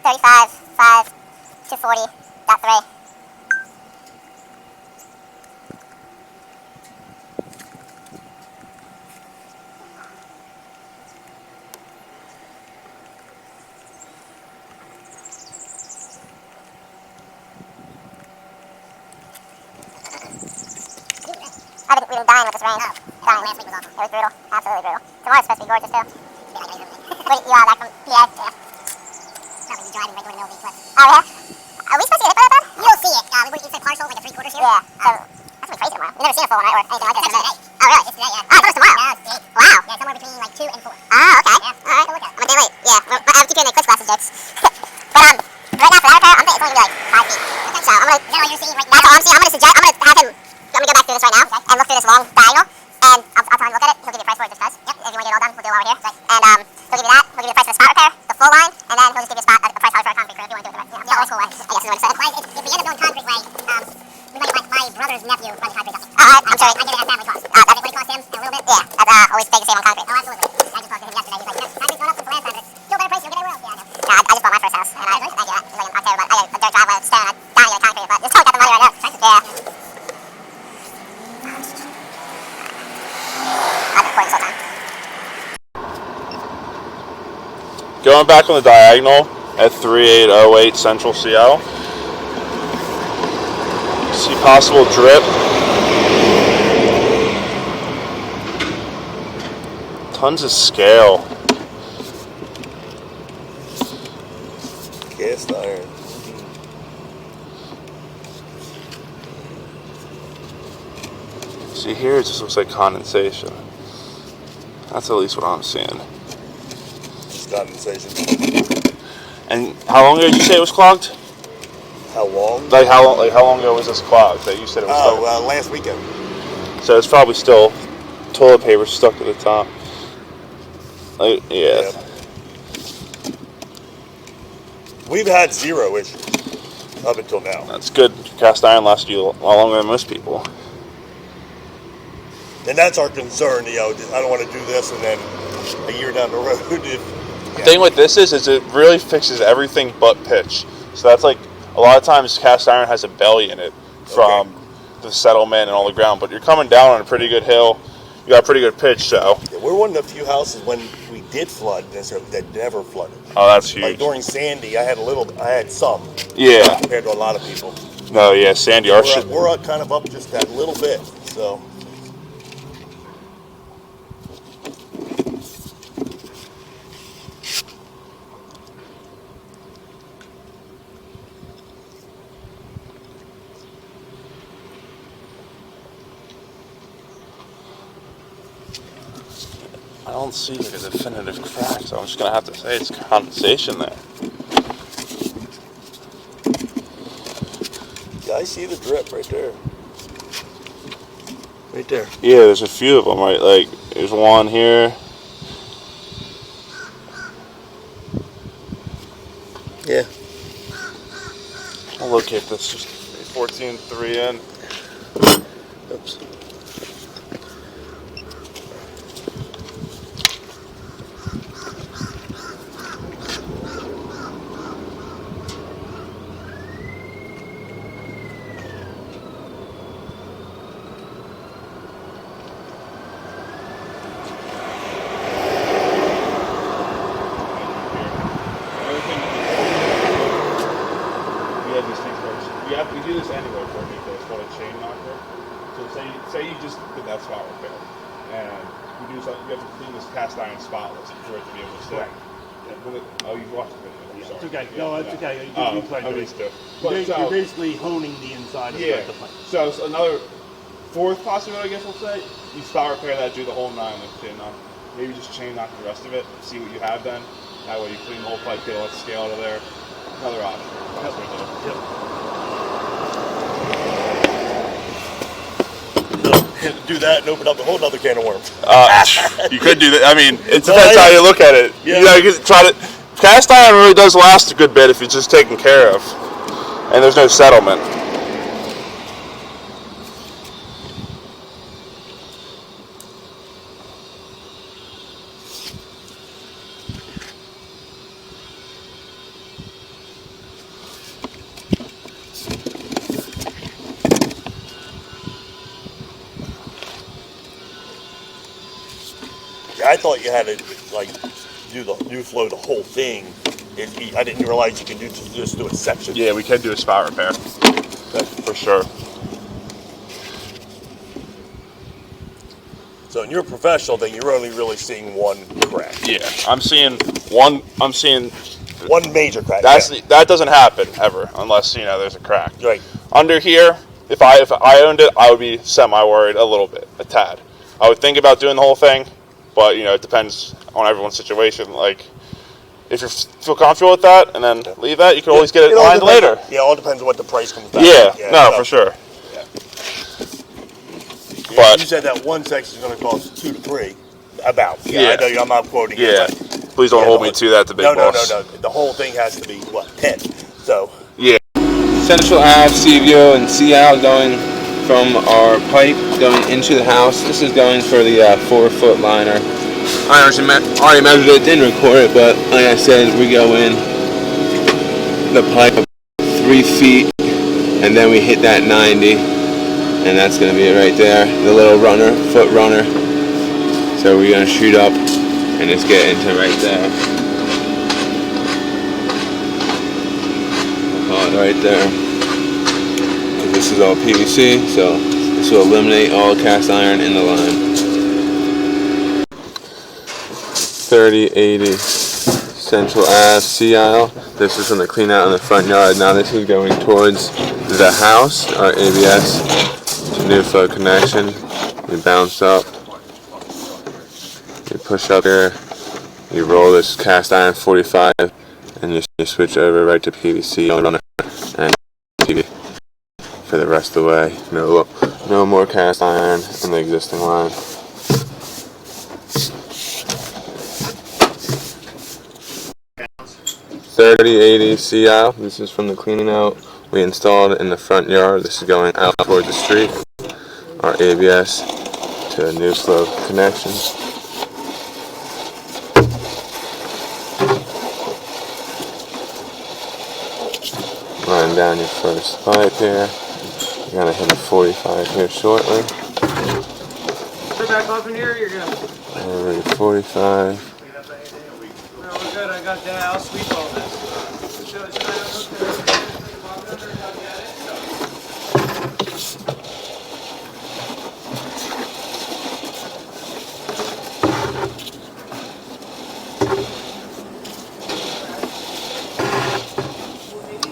35, 5, 240.3. We've been dying with this rain. Oh, dying. Last week was awful. It was brutal. Absolutely brutal. Tomorrow's supposed to be gorgeous, too. Wait, you are back from PA? Yeah. Probably driving right during the middle of these clips. Oh, yeah? Are we supposed to get hit by that bad? You don't see it. It's a partial, like a 3/4 here. Yeah. So, that's going to be crazy tomorrow. We've never seen a full one, right? Or anything like this. It's today. Oh, really? It's today, yeah. Oh, I thought it was tomorrow. No, it's today. Wow. Yeah, somewhere between like 2 and 4. Oh, okay. Yeah. All right. Look at it. I'm a day late. Yeah. I'm keeping the quick glasses jokes. But, right now for that repair, I'm thinking it's only going to be like 5 feet. Okay. So, I'm going to... Is that all you're seeing right now? That's all I'm seeing. I'm going to suggest... I'm going to have him... I'm going to go back through this right now and look through this long diagonal. And I'll tell him to look at it. He'll give you a price for it just because. Yep. If you want to get it all done, we'll do it while we're here. Right. And he'll give you that. He'll give you a price for the spot repair, the full line, and then he'll just give you a price for a concrete crew if you want to do it the right. Yeah, old school way. I guess is what it said. If we end up going concrete way, we might get my brother's nephew runs concrete company. I'm sorry. I get it at family cost. That's what it costs him a little bit. Yeah. That's always stay the same on concrete. Oh, absolutely. I just talked to him yesterday. He's like, concrete's going up since the last time, but it's still better price. You'll get everywhere else. Yeah, I know. Yeah, I just bought my first house, and thank you. It was like in October, but I got a dirt driveway staring at dying to get concrete, but just don't get the money right now. Yeah. Going back on the diagonal at 3808 Central Seattle. See possible drip. Tons of scale. Cast iron. See here, it just looks like condensation. That's at least what I'm seeing. Condensation. And how long ago did you say it was clogged? How long? Like how long ago was this clogged that you said it was last weekend. So it's probably still toilet paper stuck to the top. Like, yeah. We've had 0 issues up until now. That's good. Cast iron lasts you a lot longer than most people. And that's our concern, I don't want to do this and then a year down the road The thing with this is it really fixes everything but pitch. So that's like, a lot of times cast iron has a belly in it from the settlement and all the ground, but you're coming down on a pretty good hill. You got a pretty good pitch, so. Yeah, we're one of the few houses when we did flood that never flooded. Oh, that's huge. Like during Sandy, I had some. Yeah. Compared to a lot of people. No, yeah, Sandy, we're kind of up just that little bit, so. I don't see like a definitive crack, so I'm just gonna have to say it's condensation there. Yeah, I see the drip right there. Right there. Yeah, there's a few of them, right? Like, there's one here. Yeah. I'll locate this. Just 14.3 in. Oops. We do this anyway for people. It's called a chain knocker. So say you just did that spot repair, and we do something. You have to clean this cast iron spotless for it to be able to stay. Oh, you've watched the video. Yeah, it's okay. No, it's okay. You're basically honing the inside of the plate. So another fourth possibility, I guess we'll say, you spot repair that, do the whole 9 with chain knock. Maybe just chain knock the rest of it. See what you have then. That way you clean the whole pipe, get all that scale out of there. Another option. That's what we do. Yep. Do that and open up a whole other can of worms. You could do that. I mean, it depends how you look at it. Yeah. You can try to. Cast iron really does last a good bit if it's just taken care of, and there's no settlement. I thought you had to like do the Nuflow the whole thing. I didn't realize you could just do a section. Yeah, we can do a spot repair. For sure. So in your professional thing, you're only really seeing one crack. Yeah, I'm seeing one major crack. That doesn't happen ever unless there's a crack. Right. Under here, if I owned it, I would be semi-worried a little bit, a tad. I would think about doing the whole thing, but it depends on everyone's situation. Like, if you feel comfortable with that and then leave that, you can always get it lined later. Yeah, it all depends on what the price comes back. Yeah, for sure. Yeah. But you said that one section is going to cost 2 to 3. About. Yeah. I know I'm not quoting you. Yeah. Please don't hold me to that, the big boss. No. The whole thing has to be, 10? So. Yeah. Central Ave, CB2 and CL going from our pipe going into the house. This is going for the 4-foot liner. I already measured it, didn't record it, but like I said, we go in the pipe 3 feet, and then we hit that 90, and that's going to be it right there, the little runner, foot runner. So we're going to shoot up and just get into right there. I'll call it right there. This is all PVC, so this will eliminate all cast iron in the line. 3080 Central Ave C aisle. This is from the clean out in the front yard. Now this is going towards the house, our ABS to Nuflow connection. We bounce up. You push up here, you roll this cast iron 45, and you switch over right to PVC on it, and PVC for the rest of the way. No more cast iron in the existing line. .3080 C aisle. This is from the cleaning out we installed in the front yard. This is going out toward the street. Our ABS to a Nuflow connection. Line down your first pipe here. You're gonna hit a 45 here shortly. Put it back up in here, you're good. Already 45. No, we're good. I got that. I'll sweep all this.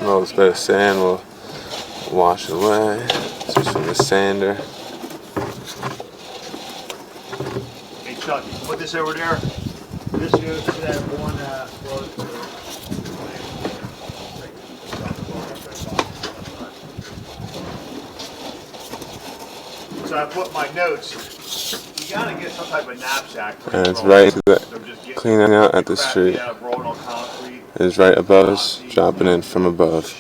A little bit of sand will wash away. This is from the sander. Hey, Chuck, you put this over there. This goes to that one, so I put my notes. You gotta get some type of knapsack. And it's right to the cleaning out at the street. It's right above us, dropping in from above.